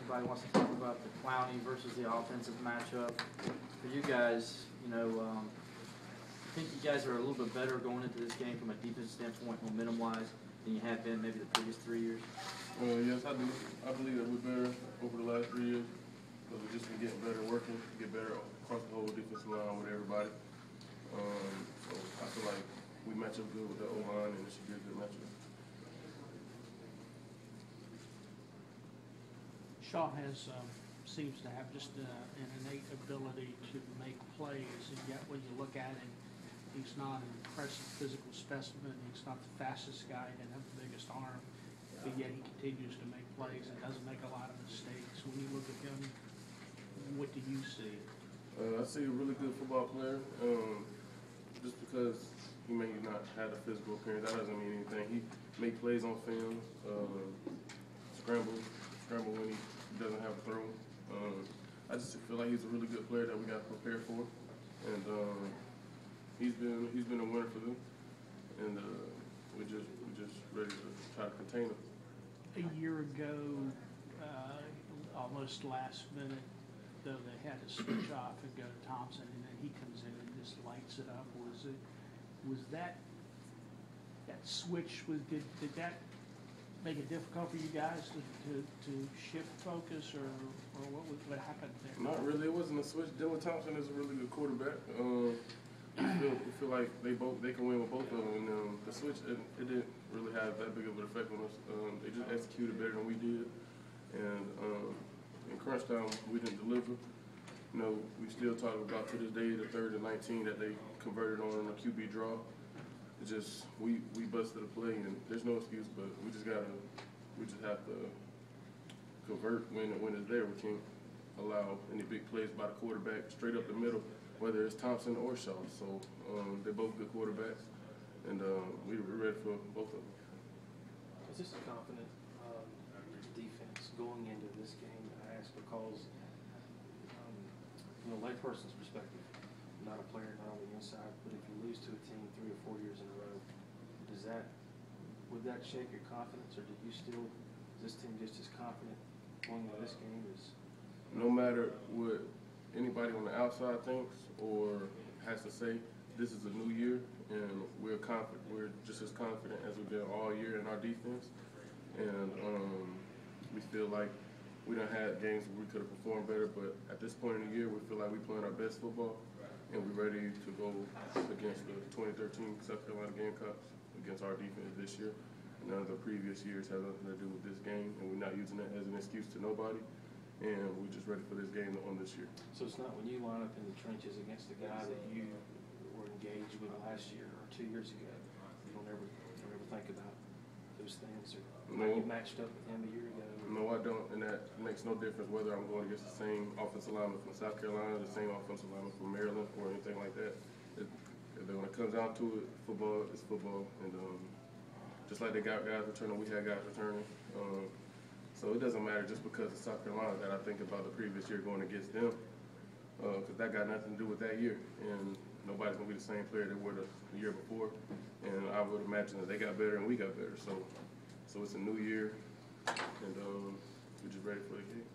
everybody wants to talk about the Clowney versus the offensive matchup. For you guys, I think you guys are a little bit better going into this game from a defensive standpoint, momentum-wise, than you have been maybe the previous 3 years. Yes, I do. I believe that we're better over the last 3 years because we've just been getting better working, get better across the whole defensive line with everybody. So I feel like we match up good with the O-line, and it should be a good matchup. Shaw seems to have just an innate ability to make plays, and yet when you look at him, he's not an impressive physical specimen. He's not the fastest guy, he doesn't have the biggest arm, but yet he continues to make plays and doesn't make a lot of mistakes. When you look at him, what do you see? I see a really good football player. Just because he may not have a physical appearance, that doesn't mean anything. He make plays on film, scramble when he doesn't have a throw. I just feel like he's a really good player that we got to prepare for, and he's been a winner for them, and we're just ready to try to contain him. A year ago, almost last minute, though, they had to switch off and go to Thompson, and then he comes in and just lights it up. Was that switch? Did that make it difficult for you guys to shift focus, or what happened there? Not really. It wasn't a switch. Dylan Thompson is a really good quarterback. We feel like they can win with both of them. And the switch, it didn't really have that big of an effect on us. They just executed better than we did, and in crunch time we didn't deliver. We still talk about to this day the 3rd and 19 that they converted on a QB draw. It's just we busted a play, and there's no excuse, but we just have to convert when it's there. We can't allow any big plays by the quarterback straight up the middle, whether it's Thompson or Shaw. So they're both good quarterbacks, and we're ready for both of them. Is this a confident defense going into this game? I ask because, from a layperson's perspective, not a player, not on the inside, but if you lose to a team 3 or 4 years in a row, would that shake your confidence, or is this team just as confident going into this game as? No matter what anybody on the outside thinks or has to say, this is a new year, and we're confident. We're just as confident as we've been all year in our defense, and we feel like we done had games where we could have performed better, but at this point in the year, we feel like we're playing our best football, and we're ready to go against the 2013 South Carolina Gamecocks, against our defense this year. None of the previous years have nothing to do with this game, and we're not using that as an excuse to nobody, and we're just ready for this game on this year. So it's not when you line up in the trenches against the guy that you were engaged with last year or 2 years ago, you don't ever think about those things, or how you matched up with him a year ago? No, I don't, and that makes no difference whether I'm going against the same offensive lineman from South Carolina, the same offensive lineman from Maryland, or anything like that. When it comes down to it, football is football, and just like they got guys returning, we had guys returning. So it doesn't matter just because it's South Carolina that I think about the previous year going against them, because that got nothing to do with that year, and nobody's gonna be the same player they were the year before. And I would imagine that they got better and we got better. So it's a new year, and we're just ready for the game.